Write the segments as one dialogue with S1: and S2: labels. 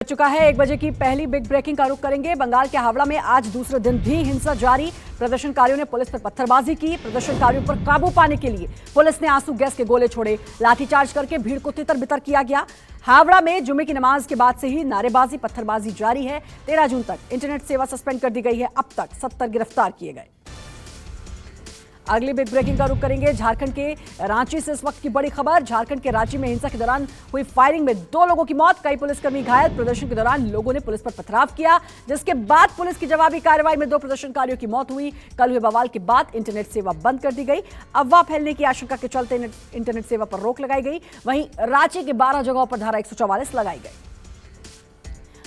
S1: चुका है 1 बजे की पहली बिग ब्रेकिंग का रुख करेंगे। बंगाल के हावड़ा में आज दूसरे दिन भी हिंसा जारी। प्रदर्शनकारियों ने पुलिस पर पत्थरबाजी की। प्रदर्शनकारियों पर काबू पाने के लिए पुलिस ने आंसू गैस के गोले छोड़े। लाठीचार्ज करके भीड़ को तितर बितर किया गया। हावड़ा में जुमे की नमाज के बाद से ही नारेबाजी पत्थरबाजी जारी है। 13 जून तक इंटरनेट सेवा सस्पेंड कर दी गई है। अब तक 70 गिरफ्तार किए गए। अगली बिग ब्रेकिंग का रुख करेंगे झारखंड के रांची से। इस वक्त की बड़ी खबर, झारखंड के रांची में हिंसा के दौरान हुई फायरिंग में 2 लोगों की मौत, कई पुलिसकर्मी घायल। प्रदर्शन के दौरान लोगों ने पुलिस पर पथराव किया, जिसके बाद पुलिस की जवाबी कार्रवाई में 2 प्रदर्शनकारियों की मौत हुई। कल हुए बवाल के बाद इंटरनेट सेवा बंद कर दी गई। अफवाह फैलने की आशंका के चलते इंटरनेट सेवा पर रोक लगाई गई। वहीं रांची के 12 जगहों पर धारा 144 लगाई गई।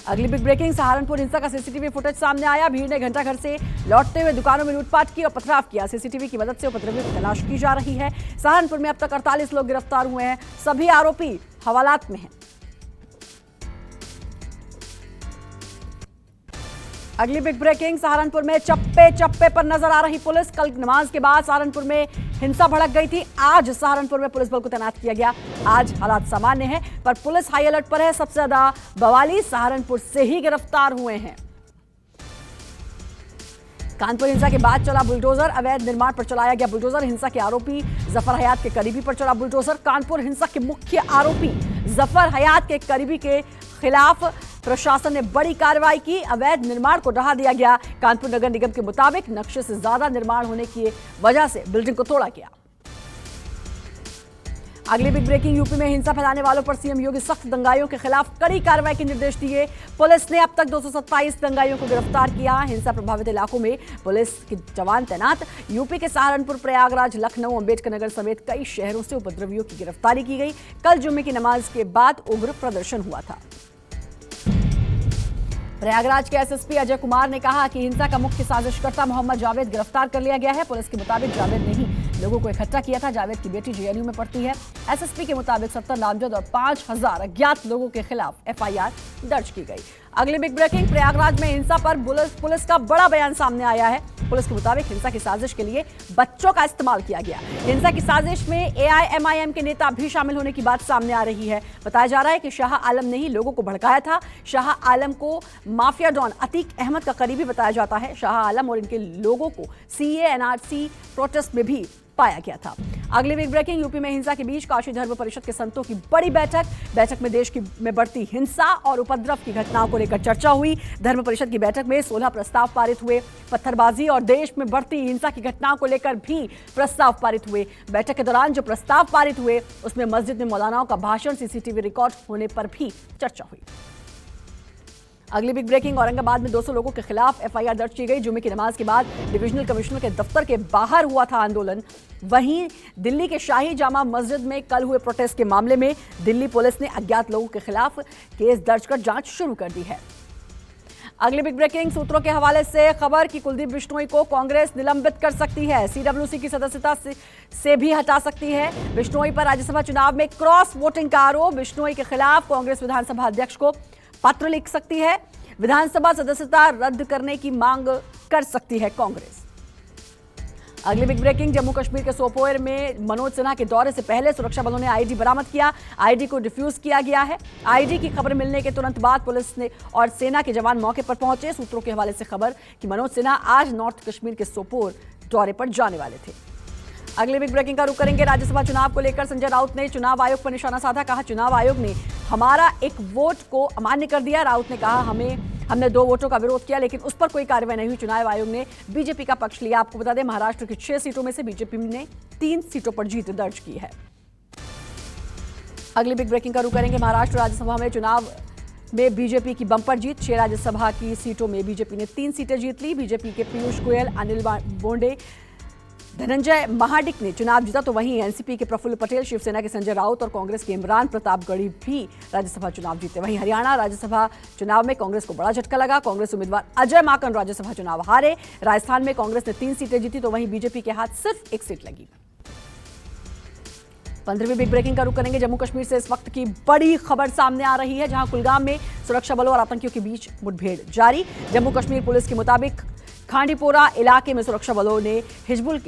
S1: अगली बिग ब्रेकिंग, सहारनपुर हिंसा का सीसीटीवी फुटेज सामने आया। भीड़ ने घंटा घर से लौटते हुए दुकानों में लूटपाट की और पथराव किया। सीसीटीवी की मदद से उपद्रवियों की तलाश की जा रही है। सहारनपुर में अब तक 48 लोग गिरफ्तार हुए हैं। सभी आरोपी हवालात में हैं। अगली बिग ब्रेकिंग, सहारनपुर में चप्पे चप्पे पर नजर आ रही पुलिस। कल नमाज के बाद सहारनपुर में हिंसा भड़क गई थी। आज सहारनपुर में पुलिस बल को तैनात किया गया। आज हालात सामान्य हैं, पर पुलिस हाई अलर्ट पर है। सबसे ज्यादा बवाली सहारनपुर से ही गिरफ्तार हुए हैं। कानपुर हिंसा के बाद चला बुलडोजर। अवैध निर्माण पर चलाया गया बुलडोजर। हिंसा के आरोपी जफर हयात के करीबी पर चला बुलडोजर। कानपुर हिंसा के मुख्य आरोपी जफर हयात के करीबी के खिलाफ प्रशासन ने बड़ी कार्रवाई की। अवैध निर्माण को ढहा दिया गया। कानपुर नगर निगम के मुताबिक नक्शे से ज्यादा निर्माण होने की वजह से बिल्डिंग को तोड़ा गया। अगली बिग ब्रेकिंग, यूपी में हिंसा फैलाने वालों पर सीएम योगी सख्त दंगाइयों के खिलाफ कड़ी कार्रवाई के निर्देश दिए। पुलिस ने अब तक 227 दंगाइयों को गिरफ्तार किया। हिंसा प्रभावित इलाकों में पुलिस के जवान तैनात। यूपी के सहारनपुर, प्रयागराज, लखनऊ, अंबेडकर नगर समेत कई शहरों से उपद्रवियों की गिरफ्तारी की गई। कल जुम्मे की नमाज के बाद उग्र प्रदर्शन हुआ था। प्रयागराज के एसएसपी अजय कुमार ने कहा कि हिंसा का मुख्य साजिशकर्ता मोहम्मद जावेद गिरफ्तार कर लिया गया है। पुलिस के मुताबिक जावेद ने ही लोगों को इकट्ठा किया था। जावेद की बेटी जेएनयू में पढ़ती है। एसएसपी के मुताबिक 70 नामजद और 5000 अज्ञात लोगों के खिलाफ एफआईआर दर्ज की गई। अगली बिग ब्रेकिंग, प्रयागराज में हिंसा पर पुलिस का बड़ा बयान सामने आया है। पुलिस के मुताबिक हिंसा की साजिश के लिए बच्चों का इस्तेमाल किया गया। हिंसा की साजिश में एआईएमआईएम के नेता भी शामिल होने की बात सामने आ रही है। बताया जा रहा है कि शाह आलम ने ही लोगों को भड़काया था। शाह आलम को माफिया डॉन अतीक अहमद का करीबी बताया जाता है। शाह आलम और इनके लोगों को सीए एनआरसी प्रोटेस्ट में भी पाया गया था। अगली बिग ब्रेकिंग, यूपी में हिंसा के बीच काशी धर्म परिषद के संतों की बड़ी बैठक में देश में बढ़ती हिंसा और उपद्रव की घटनाओं को लेकर चर्चा हुई। धर्म परिषद की बैठक में 16 प्रस्ताव पारित हुए। पत्थरबाजी और देश में बढ़ती हिंसा की घटनाओं को लेकर भी प्रस्ताव पारित हुए। बैठक के दौरान जो प्रस्ताव पारित हुए उसमें मस्जिद में मौलानाओं का भाषण, सीसीटीवी रिकॉर्ड होने पर भी चर्चा हुई। अगली बिग ब्रेकिंग, औरंगाबाद में 200 लोगों के खिलाफ एफआईआर दर्ज की गई। जुमे की नमाज के बाद डिविजनल कमिश्नर के दफ्तर के बाहर हुआ था आंदोलन। वहीं दिल्ली के शाही जामा मस्जिद में कल हुए प्रोटेस्ट के मामले में दिल्ली पुलिस ने अज्ञात लोगों के खिलाफ केस दर्ज कर जांच शुरू कर दी है। अगली बिग ब्रेकिंग, सूत्रों के हवाले से खबर कि कुलदीप बिश्नोई को कांग्रेस निलंबित कर सकती है। सीडब्ल्यूसी की सदस्यता से भी हटा सकती है। बिश्नोई पर राज्यसभा चुनाव में क्रॉस वोटिंग का आरोप। बिश्नोई के खिलाफ कांग्रेस विधानसभा अध्यक्ष को पत्र लिख सकती है। विधानसभा सदस्यता रद्द करने की मांग कर सकती है कांग्रेस। अगली बिग ब्रेकिंग, जम्मू कश्मीर के सोपोर में मनोज सिन्हा के दौरे से पहले सुरक्षा बलों ने आईडी बरामद किया। आईडी को डिफ्यूज किया गया है। आईडी की खबर मिलने के तुरंत बाद पुलिस ने और सेना के जवान मौके पर पहुंचे। सूत्रों के हवाले से खबर कि मनोज सिन्हा आज नॉर्थ कश्मीर के सोपोर दौरे पर जाने वाले थे। अगली बिग ब्रेकिंग का रुख करेंगे राज्यसभा चुनाव को लेकर। संजय राउत ने चुनाव आयोग पर निशाना साधा। कहा, चुनाव आयोग ने हमारा एक वोट को अमान्य कर दिया। राउत ने कहा, हमने 2 वोटों का विरोध किया, लेकिन उस पर कोई कार्रवाई नहीं हुई। चुनाव आयोग ने बीजेपी का पक्ष लिया। आपको बता दें, महाराष्ट्र की 6 सीटों में से बीजेपी ने 3 सीटों पर जीत दर्ज की है। अगली बिग ब्रेकिंग का रुख करेंगे महाराष्ट्र राज्यसभा में चुनाव में बीजेपी की बंपर जीत। 6 राज्यसभा की सीटों में बीजेपी ने 3 सीटें जीत ली। बीजेपी के पीयूष गोयल, अनिल बोंडे, धनंजय महाडिक ने चुनाव जीता, तो वहीं एनसीपी के प्रफुल्ल पटेल, शिवसेना के संजय राउत और कांग्रेस के इमरान प्रतापगढ़ी भी राज्यसभा चुनाव जीते। वहीं हरियाणा राज्यसभा चुनाव में कांग्रेस को बड़ा झटका लगा। कांग्रेस उम्मीदवार अजय माकन राज्यसभा चुनाव हारे। राजस्थान में कांग्रेस ने 3 सीटें जीती, तो वहीं बीजेपी के हाथ सिर्फ 1 सीट लगी। 15वीं बिग ब्रेकिंग का रुख करेंगे। जम्मू कश्मीर से इस वक्त की बड़ी खबर सामने आ रही है, जहां कुलगाम में सुरक्षा बलों और आतंकियों के बीच मुठभेड़ जारी। जम्मू कश्मीर पुलिस के मुताबिक खांडीपोरा इलाके में सुरक्षा बलों ने हिजबुल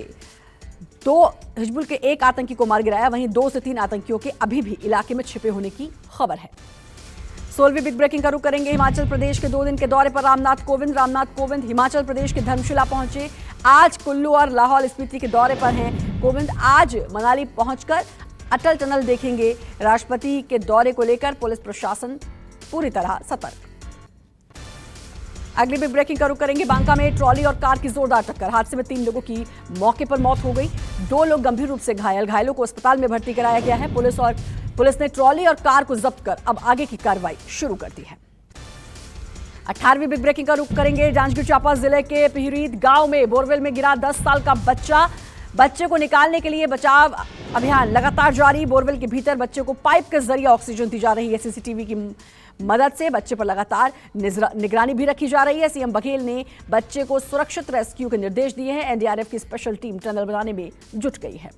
S1: के 1 आतंकी को मार गिराया। वहीं 2 से 3 आतंकियों के अभी भी इलाके में छिपे होने की खबर है। 16वीं बिग ब्रेकिंग का रुख करेंगे हिमाचल प्रदेश के 2 दिन के दौरे पर रामनाथ कोविंद हिमाचल प्रदेश के धर्मशिला पहुंचे। आज कुल्लू और लाहौल स्पीति के दौरे पर हैं कोविंद। आज मनाली पहुंचकर अटल टनल देखेंगे। राष्ट्रपति के दौरे को लेकर पुलिस प्रशासन पूरी तरह सतर्क। अगली बिग ब्रेकिंग का रुख करेंगे बांका में ट्रॉली और कार की जोरदार टक्कर। हादसे में 3 लोगों की मौके पर मौत हो गई। 2 लोग गंभीर रूप से घायलों को अस्पताल में भर्ती कराया गया है। पुलिस ने ट्रॉली और कार को जब्त कर अब आगे की कार्रवाई शुरू कर दी है। 18वीं बिग ब्रेकिंग का रुख करेंगे जांजगीर चांपा जिले के पिहरीद गांव में बोरवेल में गिरा 10 साल का बच्चे को निकालने के लिए बचाव अभियान लगातार जारी। बोरवेल के भीतर बच्चे को पाइप के जरिए ऑक्सीजन दी जा रही है। सीसीटीवी की मदद से बच्चे पर लगातार निगरानी भी रखी जा रही है। सीएम बघेल ने बच्चे को सुरक्षित रेस्क्यू के निर्देश दिए हैं। एनडीआरएफ की स्पेशल टीम टनल बनाने में जुट गई है।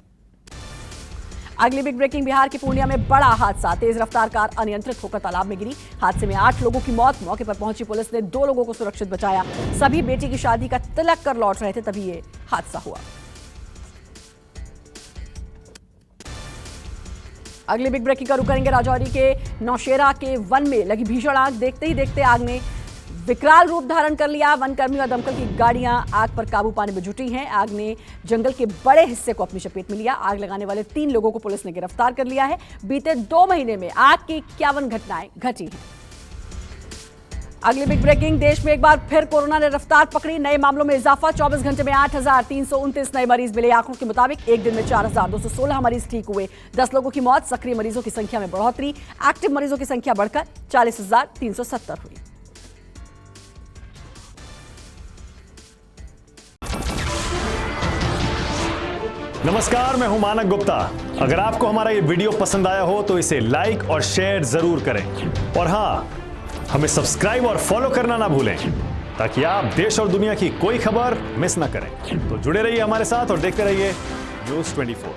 S1: अगली बिग ब्रेकिंग बिहार के पूर्णिया में बड़ा हादसा। तेज रफ्तार कार अनियंत्रित होकर तालाब में गिरी। हादसे में 8 लोगों की मौत। मौके पर पहुंची पुलिस ने 2 लोगों को सुरक्षित बचाया। सभी बेटी की शादी का तिलक कर लौट रहे थे तभी ये हादसा हुआ। अगली बिग ब्रेकिंग का रुख करेंगे राजौरी के नौशेरा के वन में लगी भीषण आग। देखते ही देखते आग ने विकराल रूप धारण कर लिया। वनकर्मी और दमकल की गाड़ियां आग पर काबू पाने में जुटी हैं। आग ने जंगल के बड़े हिस्से को अपनी चपेट में लिया। आग लगाने वाले 3 लोगों को पुलिस ने गिरफ्तार कर लिया है। बीते 2 महीने में आग की 51 घटनाएं घटी हैं। अगली बिग ब्रेकिंग देश में एक बार फिर कोरोना ने रफ्तार पकड़ी। नए मामलों में इजाफा। 24 घंटे में 8,329 नए मरीज मिले। आंकड़ों के मुताबिक एक दिन में 4,216 मरीज ठीक हुए। 10 लोगों की मौत। सक्रिय मरीजों की संख्या में बढ़ोतरी। एक्टिव मरीजों की संख्या बढ़कर 40,370 हुई।
S2: नमस्कार, मैं हूं मानक गुप्ता। अगर आपको हमारा ये वीडियो पसंद आया हो तो इसे लाइक और शेयर जरूर करें और हाँ, हमें सब्सक्राइब और फॉलो करना ना भूलें ताकि आप देश और दुनिया की कोई खबर मिस ना करें। तो जुड़े रहिए हमारे साथ और देखते रहिए न्यूज़ 24।